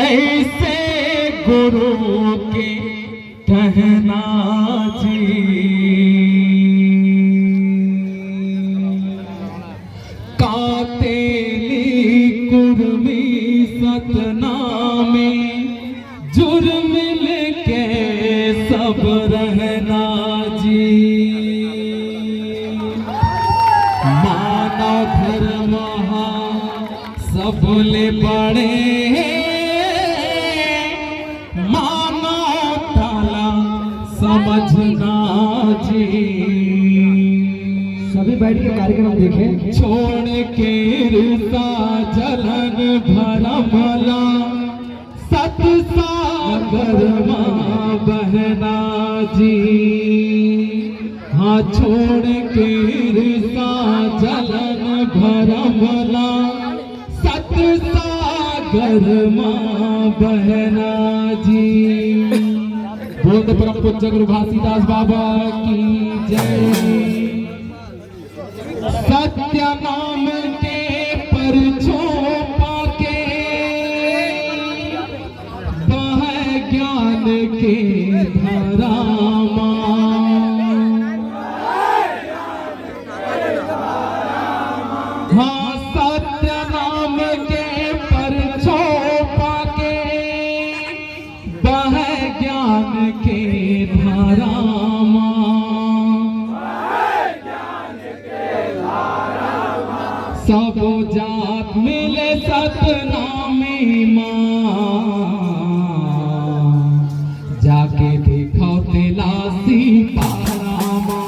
कैसे गुरु के कहना जी, कातेली कुर्मी सतनामे जुर्म के सब रहना जी। मानव धर्म सबले बड़े मानव ताला समझना जी। सभी बैठ के कार्यक्रम देखें। छोड़ के रिश्ता जलन भरमला सतसागर माँ बहना जी। हाँ छोड़ के रिश्ता जलन भरमला सतसागर माँ बहना जी। बोलते परम पूज्य गुरु घासीदास बाबा की जय। सत्य नाम के परछों पाके बह ज्ञान के धारामा। हाँ सत्य नाम के परछों पाके बह ज्ञान के धारामा। सब जात मिले सतनामी माँ, जाके देखो तेलासी पारामा।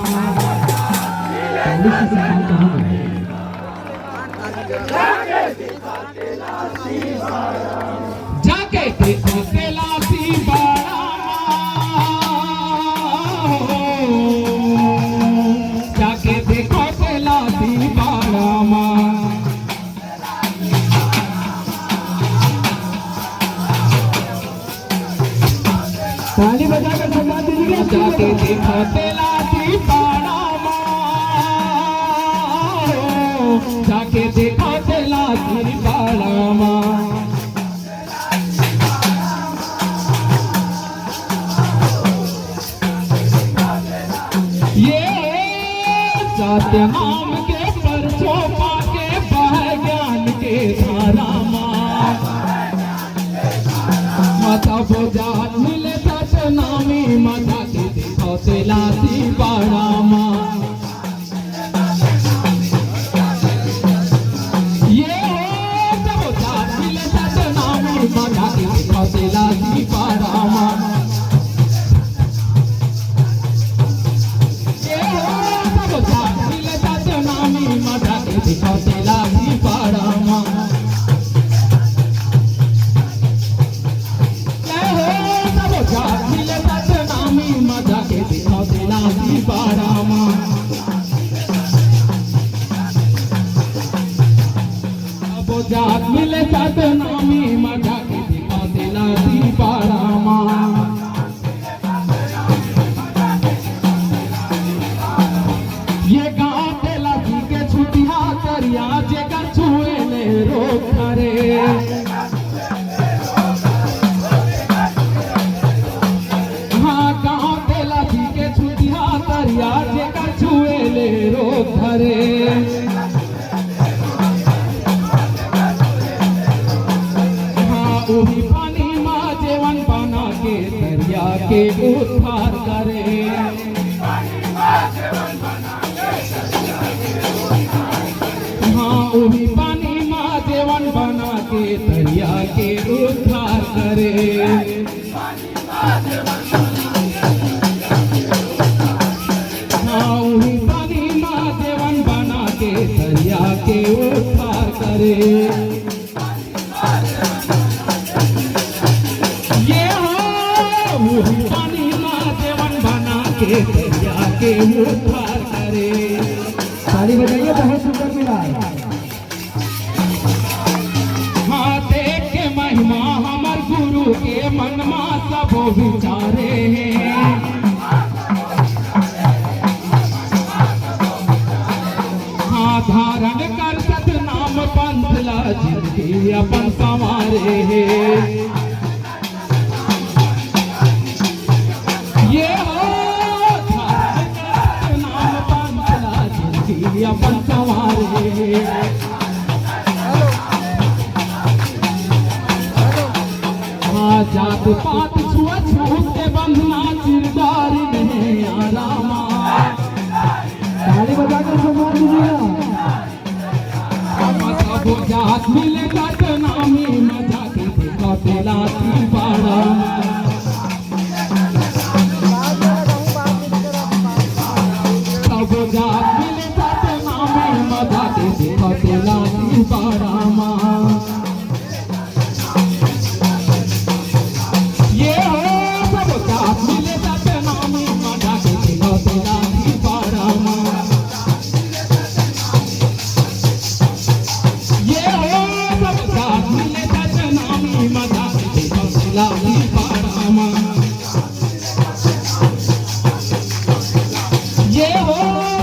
जाके देखो तेलासी पारामा, जाके देखो तेलासी पारामा। ताली बजाकर सम्मान दीजिए। जाके देखो तेलासी पारामा, जाके देखो तेलासी पारामा। ये सत्य नाम के परछों पाके बह ज्ञान के धारामा। माता बोझात मिले सतनामी माता के देखो तेलासी पारामा। ये सब बोझात मिले सतनामी माता के देखो तेलासी पारामा। ये सब बोझात मिले सतनामी माता के देखो तेलासी पारामा। मिले सतनामी मजा के दिखा तेलासी पारामा। जात मिले सतनामी मजा के दिखा तेलासी पारामा। ये गाँव तेलासी के छुटिया करिया जेकर छुए ले रोक करे। जेकर छुए ले रोक धरे। हाँ वही पानी माँ जेवन बना के दरिया के उद्धार करे। हाँ वही पानी माँ जेवन बना के दरिया के उद्धार करे। दरिया के उद्धार करे। ये हो वही पानी माँ देवन बना के दरिया के उद्धार करे। ताली बजाइए, बहुत सुंदर मिला। हाँ देख के महिमा हमार गुरु के मन में सब विचारे हैं। धारण कर सतनाम पंथला जिंदगी अपन संवारे। हाँ जात पात छुआछूत के बंधना चिरदार में आरामा। ताली बजाकर सम्मान दीजिएगा। सबो जात मिले जात नामी मजा के देखा दिलाती बाड़ा। सबो जात मिले जात नामी मजा के देखा दिलाती बाड़ा माँ। ये हो सबो जात मिले जात नामी मजा के देखा दिलाती बाड़ा माँ। ये हो सब जात मिले जात नामी मजा के देखा दिलाती बाड़ा माँ। ये हो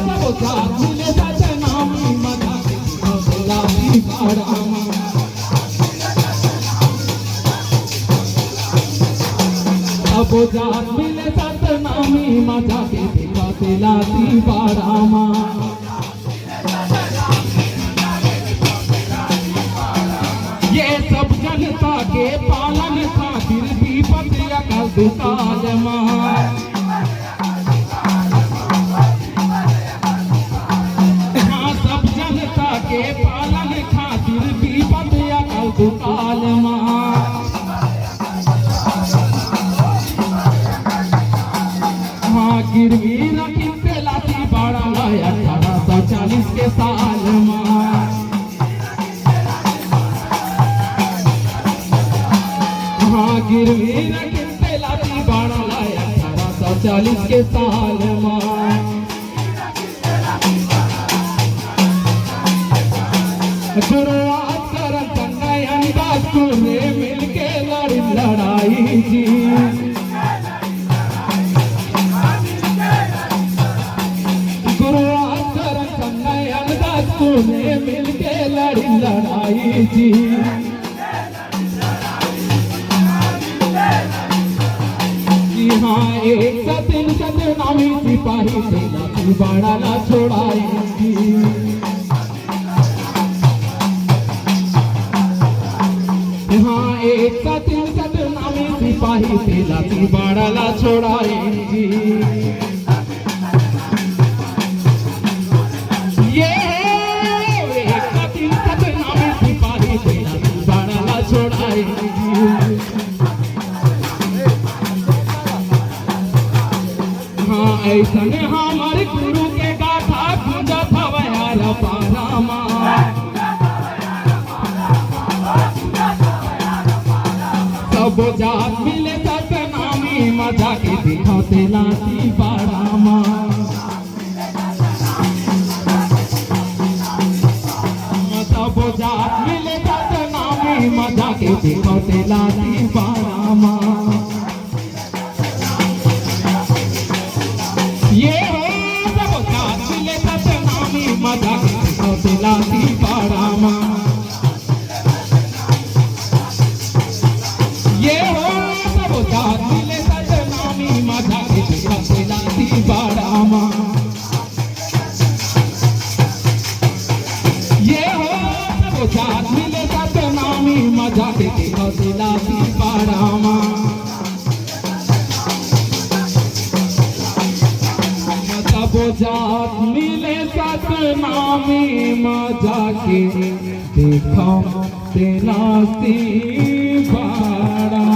सब जात मिले जात नामी मजा के देखा दिलाती बाड़ा माँ। सबो जात मिले जात नामी मजा के देखा दिलाती बाड़ा माँ। ये सब जनता के पालन खातिर विपद अकल दुकाल माँ। हाँ सब जनता के पालन खातिर विपद अकल दुकाल माँ। हाँ गिरवी रखी दिलाती बाड़ा माँ 1840 के साल माँ। हाँ गिरवी रखी दिलाती बाड़ा माँ 1840 के साल माँ। शुरुआत करन संगयन दास्तूर ने मिलके लड़ी लड़ाई जी। शुरुआत करन संगयन दास्तूर ने मिलके लड़ी लड़ाई जी। जी हाँ एक सतिन सत नामी सिपाही दिलाती बाड़ा ना छोड़ाई जी। हाँ एक सतिन सत नामी सिपाही दिलाती बाड़ा ना छोड़ाई जी। ये एक सतिन सत नामी सिपाही दिलाती बाड़ा ना छोड़ाई जी। हाँ ऐसन हमारे गुरु के गाथा पूजा थवयार पारा माँ। सबो जात मिले जात नामी मजा के देखा दिलाती बाड़ा माँ। सबो जात मिले जात नामी मजा के देखा दिलाती बाड़ा माँ। ये हो सब जात मिले जात नामी मजा के देखा दिलाती बाड़ा माँ। ये हो सब जात मिले जात नामी मजा के देखा दिलाती बाड़ा माँ। ये हो सब जात मिले जात नामी मजा के देखा दिलाती बाड़ा माँ। सबो जात मिले जात नामी मजा के देखा दिलाती बाड़ा।